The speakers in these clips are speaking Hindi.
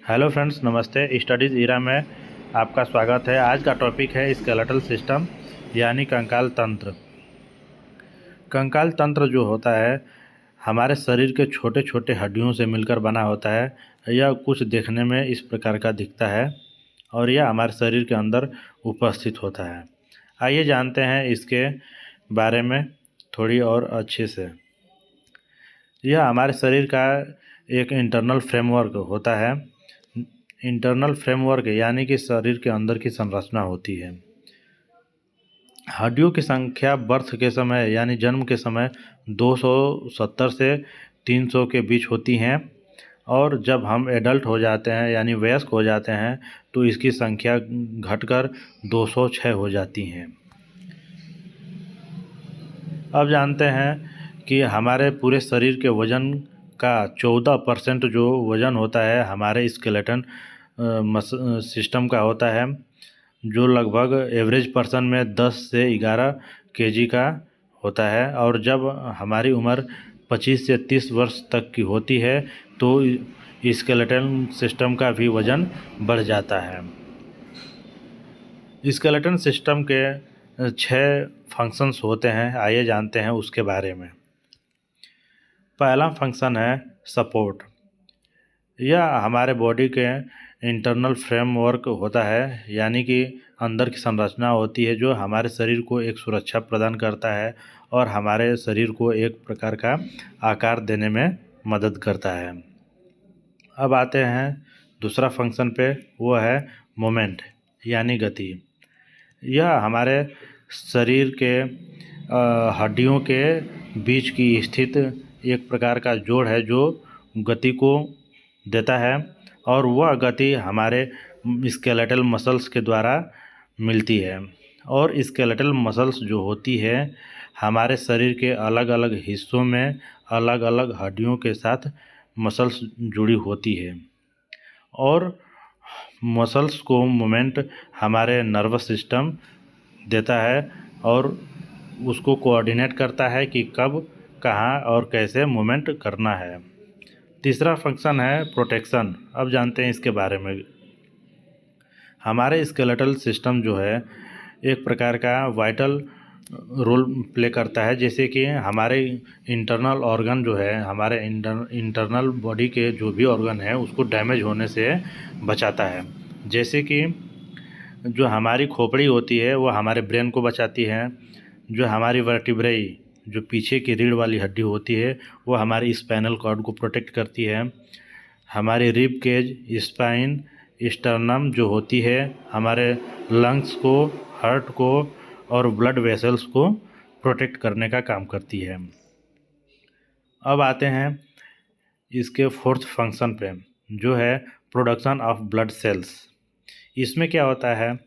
हेलो फ्रेंड्स, नमस्ते। स्टडीज़ ईरा में आपका स्वागत है। आज का टॉपिक है स्केलेटल सिस्टम यानी कंकाल तंत्र। कंकाल तंत्र जो होता है हमारे शरीर के छोटे छोटे हड्डियों से मिलकर बना होता है। यह कुछ देखने में इस प्रकार का दिखता है और यह हमारे शरीर के अंदर उपस्थित होता है। आइए जानते हैं इसके बारे में थोड़ी और अच्छे से। यह हमारे शरीर का एक इंटरनल फ्रेमवर्क होता है। इंटरनल फ्रेमवर्क यानी कि शरीर के अंदर की संरचना होती है। हड्डियों की संख्या बर्थ के समय यानी जन्म के समय 270 से 300 के बीच होती हैं और जब हम एडल्ट हो जाते हैं यानी वयस्क हो जाते हैं तो इसकी संख्या घटकर 206 हो जाती हैं। अब जानते हैं कि हमारे पूरे शरीर के वज़न का 14% जो वज़न होता है हमारे स्केलेटन सिस्टम का होता है, जो लगभग एवरेज पर्सन में 10 से 11 केजी का होता है। और जब हमारी उम्र 25 से 30 वर्ष तक की होती है तो स्केलेटन सिस्टम का भी वज़न बढ़ जाता है। स्केलेटन सिस्टम के 6 फंक्शंस होते हैं। आइए जानते हैं उसके बारे में। पहला फंक्शन है सपोर्ट। यह हमारे बॉडी के इंटरनल फ्रेमवर्क होता है, यानी कि अंदर की संरचना होती है जो हमारे शरीर को एक सुरक्षा प्रदान करता है और हमारे शरीर को एक प्रकार का आकार देने में मदद करता है। अब आते हैं दूसरा फंक्शन पे, वो है मोमेंट यानी गति। यह हमारे शरीर के हड्डियों के बीच की स्थित एक प्रकार का जोड़ है जो गति को देता है और वह गति हमारे स्केलेटल मसल्स के द्वारा मिलती है। और स्केलेटल मसल्स जो होती है हमारे शरीर के अलग अलग हिस्सों में अलग अलग हड्डियों के साथ मसल्स जुड़ी होती है और मसल्स को मूवमेंट हमारे नर्वस सिस्टम देता है और उसको कोऑर्डिनेट करता है कि कब, कहाँ और कैसे मूवमेंट करना है। तीसरा फंक्शन है प्रोटेक्शन। अब जानते हैं इसके बारे में। हमारे स्केलेटल सिस्टम जो है एक प्रकार का वाइटल रोल प्ले करता है, जैसे कि हमारे इंटरनल ऑर्गन जो है हमारे इंटरनल बॉडी के जो भी ऑर्गन है उसको डैमेज होने से बचाता है। जैसे कि जो हमारी खोपड़ी होती है वो हमारे ब्रेन को बचाती है, जो हमारी वर्टिब्रेई जो पीछे की रीढ़ वाली हड्डी होती है वो हमारी स्पाइनल कॉर्ड को प्रोटेक्ट करती है, हमारी रिब केज, स्पाइन, स्टर्नम जो होती है हमारे लंग्स को, हार्ट को और ब्लड वेसल्स को प्रोटेक्ट करने का काम करती है। अब आते हैं इसके फोर्थ फंक्शन पे, जो है प्रोडक्शन ऑफ ब्लड सेल्स। इसमें क्या होता है,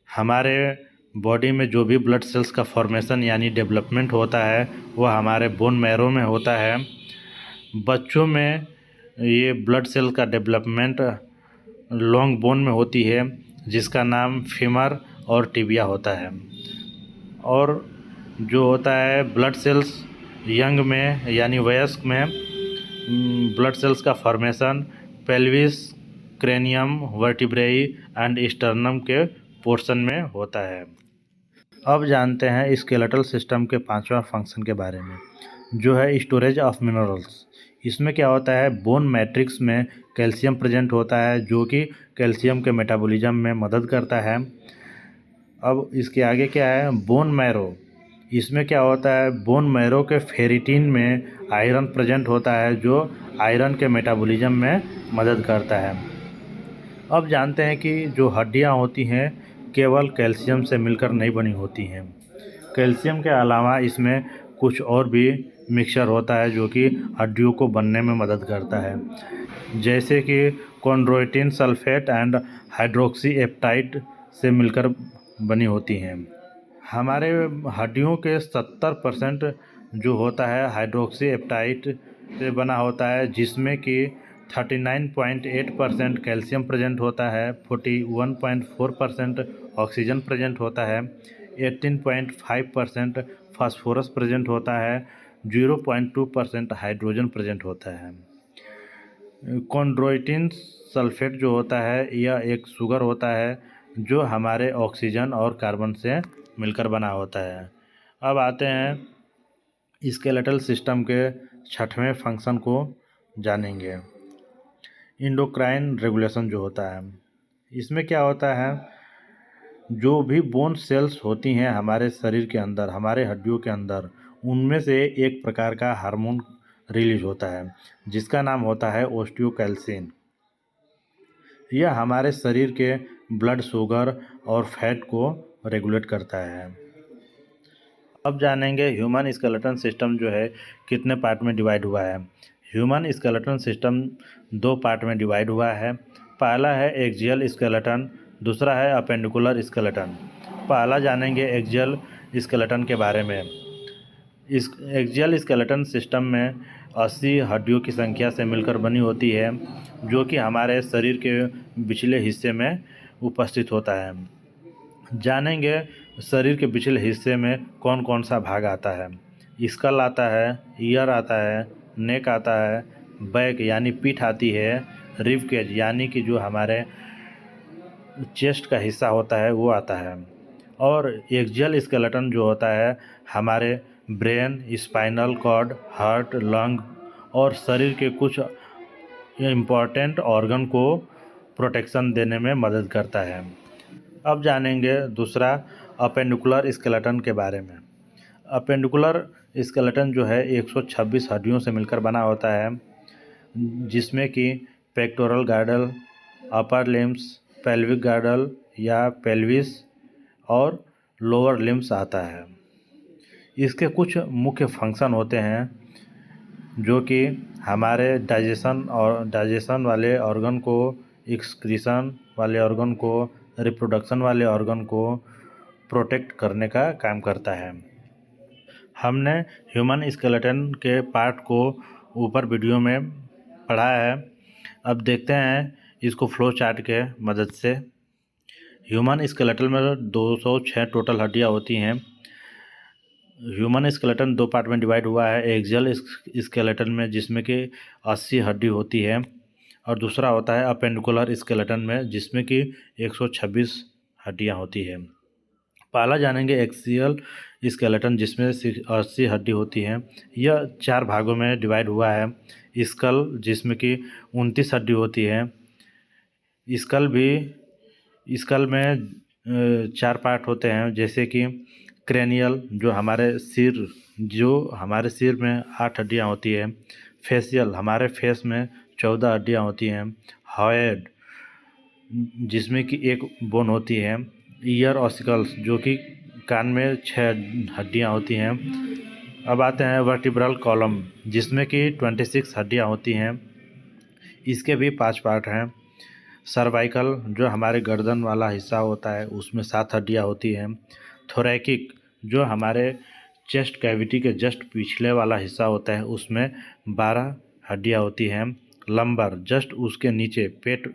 हमारे बॉडी में जो भी ब्लड सेल्स का फॉर्मेशन यानी डेवलपमेंट होता है वह हमारे बोन मैरो में होता है। बच्चों में ये ब्लड सेल का डेवलपमेंट लॉन्ग बोन में होती है जिसका नाम फीमर और टिबिया होता है। और जो होता है ब्लड सेल्स यंग में यानी वयस्क में ब्लड सेल्स का formation pelvis, cranium, vertebrae and sternum के पोर्शन में होता है। अब जानते हैं स्केलेटल सिस्टम के 5वां फंक्शन के बारे में, जो है स्टोरेज ऑफ मिनरल्स। इसमें क्या होता है, बोन मैट्रिक्स में कैल्शियम प्रेजेंट होता है जो कि कैल्शियम के मेटाबॉलिज्म में मदद करता है। अब इसके आगे क्या है, बोन मैरो। इसमें क्या होता है, बोन मैरो के फेरिटिन में आयरन प्रेजेंट होता है जो आयरन के मेटाबॉलिज्म में मदद करता है। अब जानते हैं कि जो हड्डियां होती हैं केवल कैल्शियम से मिलकर नहीं बनी होती हैं। कैल्शियम के अलावा इसमें कुछ और भी मिक्सचर होता है जो कि हड्डियों को बनने में मदद करता है, जैसे कि कॉन्ड्रोइटिन सल्फेट एंड हाइड्रोक्सी एप्टाइट से मिलकर बनी होती हैं। हमारे हड्डियों के 70% जो होता है हाइड्रोक्सी एप्टाइट से बना होता है, जिसमें कि 39.8% कैल्शियम प्रेजेंट होता है, 41.4% ऑक्सीजन प्रेजेंट होता है, 18.5% फास्फोरस प्रेजेंट होता है, 0.2% हाइड्रोजन प्रेजेंट होता है। कॉन्ड्रोइटिन सल्फेट जो होता है यह एक शुगर होता है जो हमारे ऑक्सीजन और कार्बन से मिलकर बना होता है। अब आते हैं स्केलेटल सिस्टम के छठवें फंक्शन को जानेंगे। इंडोक्राइन रेगुलेशन जो होता है, इसमें क्या होता है, जो भी बोन सेल्स होती हैं हमारे शरीर के अंदर, हमारे हड्डियों के अंदर, उनमें से एक प्रकार का हार्मोन रिलीज होता है जिसका नाम होता है ओस्टियोकैल्सिन। यह हमारे शरीर के ब्लड शुगर और फैट को रेगुलेट करता है। अब जानेंगे ह्यूमन स्केलेटन सिस्टम जो है कितने पार्ट में डिवाइड हुआ है। ह्यूमन स्केलेटन सिस्टम 2 पार्ट में डिवाइड हुआ है। पहला है एक्सियल स्केलेटन, दूसरा है अपेंडिकुलर स्केलेटन। पहला जानेंगे एक्सियल स्केलेटन के बारे में। इस एक्सियल स्केलेटन सिस्टम में 80 हड्डियों की संख्या से मिलकर बनी होती है जो कि हमारे शरीर के पिछले हिस्से में उपस्थित होता है। जानेंगे शरीर के पिछले हिस्से में कौन कौन सा भाग आता है। स्कल आता है, ईयर आता है, नेक आता है, बैक यानी पीठ आती है, रिब केज यानी कि जो हमारे चेस्ट का हिस्सा होता है वो आता है, और एक्सियल स्केलेटन जो होता है हमारे brain, spinal cord, heart, lung और शरीर के कुछ इम्पॉर्टेंट ऑर्गन को प्रोटेक्शन देने में मदद करता है। अब जानेंगे दूसरा अपेंडिकुलर स्केलेटन के बारे में। अपेंडिकुलर स्केलेटन जो है 126 हड्डियों से मिलकर बना होता है जिसमें कि पेक्टोरल गार्डल, अपर लिम्स, पेल्विक गार्डल या पेल्विस और लोअर लिम्स आता है। इसके कुछ मुख्य फंक्शन होते हैं जो कि हमारे डाइजेशन वाले ऑर्गन को, एक्सक्रीशन वाले ऑर्गन को, रिप्रोडक्शन वाले ऑर्गन को प्रोटेक्ट करने का काम करता है। हमने ह्यूमन स्केलेटन के पार्ट को ऊपर वीडियो में पढ़ा है। अब देखते हैं इसको फ्लो चार्ट के मदद से। ह्यूमन स्केलेटन में 206 टोटल हड्डियाँ होती हैं। ह्यूमन स्केलेटन 2 पार्ट में डिवाइड हुआ है। एक्सियल स्केलेटन में जिसमें कि 80 हड्डी होती है, और दूसरा होता है अपेंडिकुलर स्केलेटन में जिसमें कि 126 हड्डियाँ होती है। पहला जानेंगे एक्सियल स्केलेटन जिसमें 80 हड्डी होती हैं। यह 4 भागों में डिवाइड हुआ है। स्कल जिसमें कि 29 हड्डी होती है। स्कल में 4 पार्ट होते हैं जैसे कि क्रेनियल जो हमारे सिर में 8 हड्डियाँ होती है। फेशियल हमारे फेस में 14 हड्डियाँ होती हैं। हॉयड जिसमें कि 1 बोन होती है। ईयर ऑसिकल्स जो कि कान में 6 हड्डियाँ होती हैं। अब आते हैं वर्टिब्रल कॉलम जिसमें कि 26 हड्डियाँ होती हैं। इसके भी 5 पार्ट हैं। सर्वाइकल जो हमारे गर्दन वाला हिस्सा होता है उसमें 7 हड्डियाँ होती हैं। थोरैकिक जो हमारे चेस्ट कैविटी के जस्ट पिछले वाला हिस्सा होता है उसमें 12 हड्डियाँ होती हैं। लंबर जस्ट उसके नीचे पेट,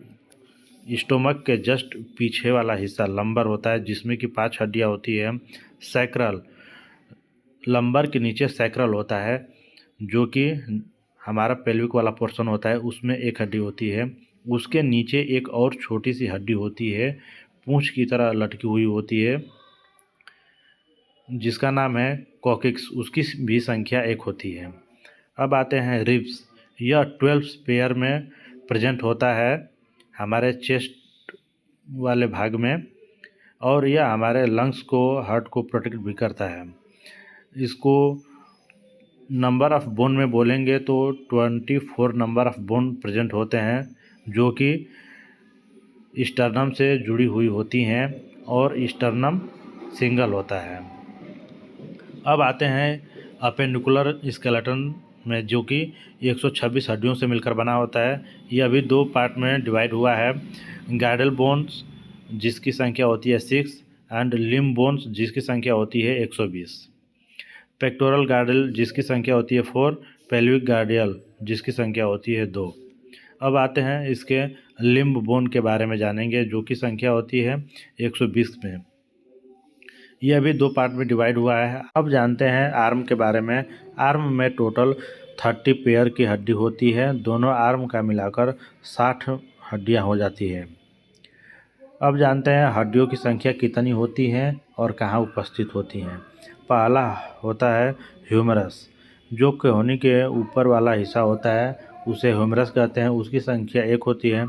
स्टोमक के जस्ट पीछे वाला हिस्सा लंबर होता है जिसमें कि 5 हड्डियाँ होती है। सैक्रल लंबर के नीचे सैक्रल होता है जो कि हमारा पेल्विक वाला पोर्शन होता है उसमें 1 हड्डी होती है। उसके नीचे एक और छोटी सी हड्डी होती है, पूंछ की तरह लटकी हुई होती है जिसका नाम है कॉकिक्स, उसकी भी संख्या 1 होती है। अब आते हैं रिब्स। यह 12 पेयर में प्रेजेंट होता है हमारे चेस्ट वाले भाग में, और यह हमारे लंग्स को, हार्ट को प्रोटेक्ट भी करता है। इसको नंबर ऑफ बोन में बोलेंगे तो 24 नंबर ऑफ बोन प्रेजेंट होते हैं जो कि स्टर्नम से जुड़ी हुई होती हैं, और स्टर्नम सिंगल होता है। अब आते हैं अपेंडिकुलर स्केलेटन में जो कि 126 हड्डियों से मिलकर बना होता है। यह अभी 2 पार्ट में डिवाइड हुआ है। गाइडल बोन्स जिसकी संख्या होती है 6 एंड लिम्ब बोन्स जिसकी संख्या होती है 120। पेक्टोरल गार्डल जिसकी संख्या होती है 4, पेल्विक गार्डियल जिसकी संख्या होती है 2। अब आते हैं इसके लिम्ब बोन के बारे में जानेंगे जो कि संख्या होती है 120 में। यह भी 2 पार्ट में डिवाइड हुआ है। अब जानते हैं आर्म के बारे में। आर्म में टोटल 30 पेयर की हड्डी होती है। दोनों आर्म का मिलाकर 60 हड्डियाँ हो जाती है। अब जानते हैं हड्डियों की संख्या कितनी होती है और कहाँ उपस्थित होती हैं। पहला होता है ह्यूमरस, जो कोहनी के ऊपर वाला हिस्सा होता है, उसे ह्यूमरस कहते हैं। उसकी संख्या 1 होती है।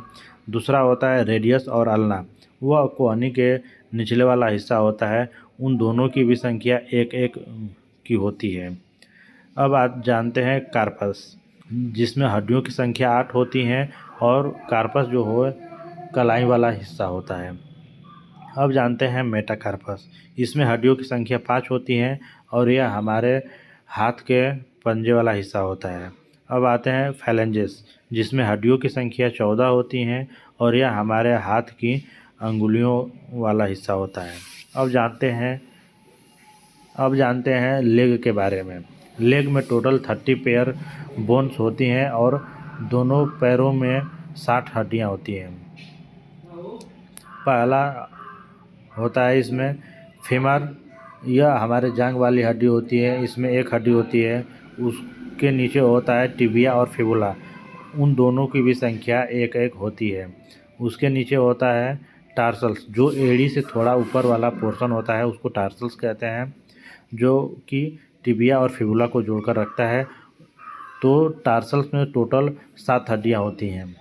दूसरा होता है रेडियस और अल्ना, वह कोहनी के निचले वाला हिस्सा होता है। उन दोनों की भी संख्या 1-1 की होती है। अब आप जानते हैं कार्पस, जिसमें हड्डियों की संख्या 8 होती हैं और कार्पस जो हो कलाई वाला हिस्सा होता है। अब जानते हैं मेटाकार्पस, इसमें हड्डियों की संख्या 5 होती हैं और यह हमारे हाथ के पंजे वाला हिस्सा होता है। अब आते हैं फैलेंजेस, जिसमें हड्डियों की संख्या 14 होती हैं और यह हमारे हाथ की अंगुलियों वाला हिस्सा होता है। अब जानते हैं लेग के बारे में। लेग में टोटल 30 पेयर बोन्स होती हैं और दोनों पैरों में 60 हड्डियाँ होती हैं। पहला होता है इसमें फीमर, यह हमारे जांघ वाली हड्डी होती है। इसमें 1 हड्डी होती है। उसके नीचे होता है टिबिया और फिबुला, उन दोनों की भी संख्या 1-1 होती है। उसके नीचे होता है टार्सल्स, जो एड़ी से थोड़ा ऊपर वाला पोर्शन होता है, उसको टार्सल्स कहते हैं, जो कि टिबिया और फिबुला को जोड़कर रखता है। तो टार्सल्स में टोटल 7 हड्डियाँ होती हैं।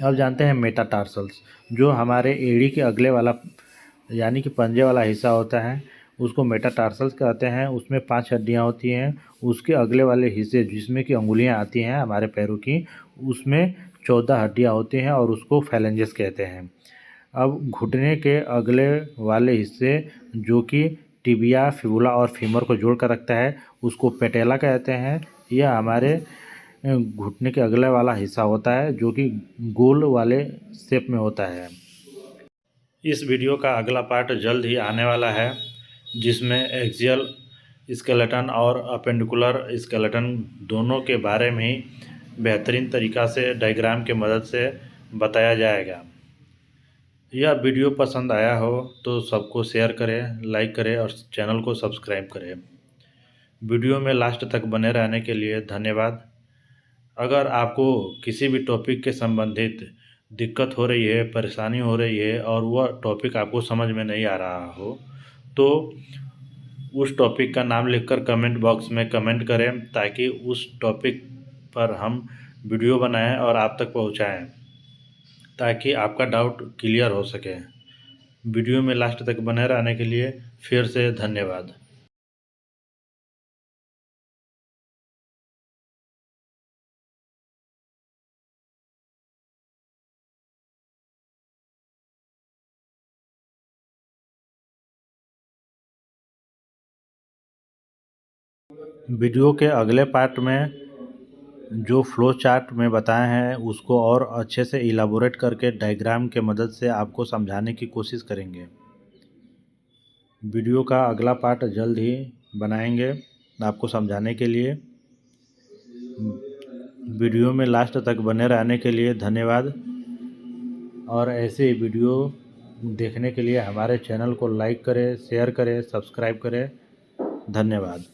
अब जानते हैं मेटाटार्सल्स, जो हमारे एड़ी के अगले वाला यानी कि पंजे वाला हिस्सा होता है, उसको मेटाटार्सल्स कहते हैं। उसमें 5 हड्डियाँ होती हैं। उसके अगले वाले हिस्से, जिसमें कि अंगुलियाँ आती हैं हमारे पैरों की, उसमें 14 हड्डियाँ होती हैं और उसको फैलेंजेस कहते हैं। अब घुटने के अगले वाले हिस्से, जो कि टिबिया, फिबुला और फीमर को जोड़ कर रखता है, उसको पेटेला कहते हैं। यह हमारे घुटने के अगले वाला हिस्सा होता है, जो कि गोल वाले शेप में होता है। इस वीडियो का अगला पार्ट जल्द ही आने वाला है, जिसमें एक्सियल स्केलेटन और अपेंडिकुलर स्केलेटन दोनों के बारे में ही बेहतरीन तरीक़ा से डायग्राम के मदद से बताया जाएगा। यह वीडियो पसंद आया हो तो सबको शेयर करें, लाइक करें और चैनल को सब्सक्राइब करें। वीडियो में लास्ट तक बने रहने के लिए धन्यवाद। अगर आपको किसी भी टॉपिक के संबंधित दिक्कत हो रही है, परेशानी हो रही है और वह टॉपिक आपको समझ में नहीं आ रहा हो, तो उस टॉपिक का नाम लिखकर कमेंट बॉक्स में कमेंट करें, ताकि उस टॉपिक पर हम वीडियो बनाएं और आप तक पहुंचाएं, ताकि आपका डाउट क्लियर हो सके। वीडियो में लास्ट तक बने रहने के लिए फिर से धन्यवाद। वीडियो के अगले पार्ट में जो फ्लो चार्ट में बताए हैं, उसको और अच्छे से इलाबोरेट करके डायग्राम के मदद से आपको समझाने की कोशिश करेंगे। वीडियो का अगला पार्ट जल्द ही बनाएंगे आपको समझाने के लिए। वीडियो में लास्ट तक बने रहने के लिए धन्यवाद। और ऐसे वीडियो देखने के लिए हमारे चैनल को लाइक करें, शेयर करें, सब्सक्राइब करें। धन्यवाद।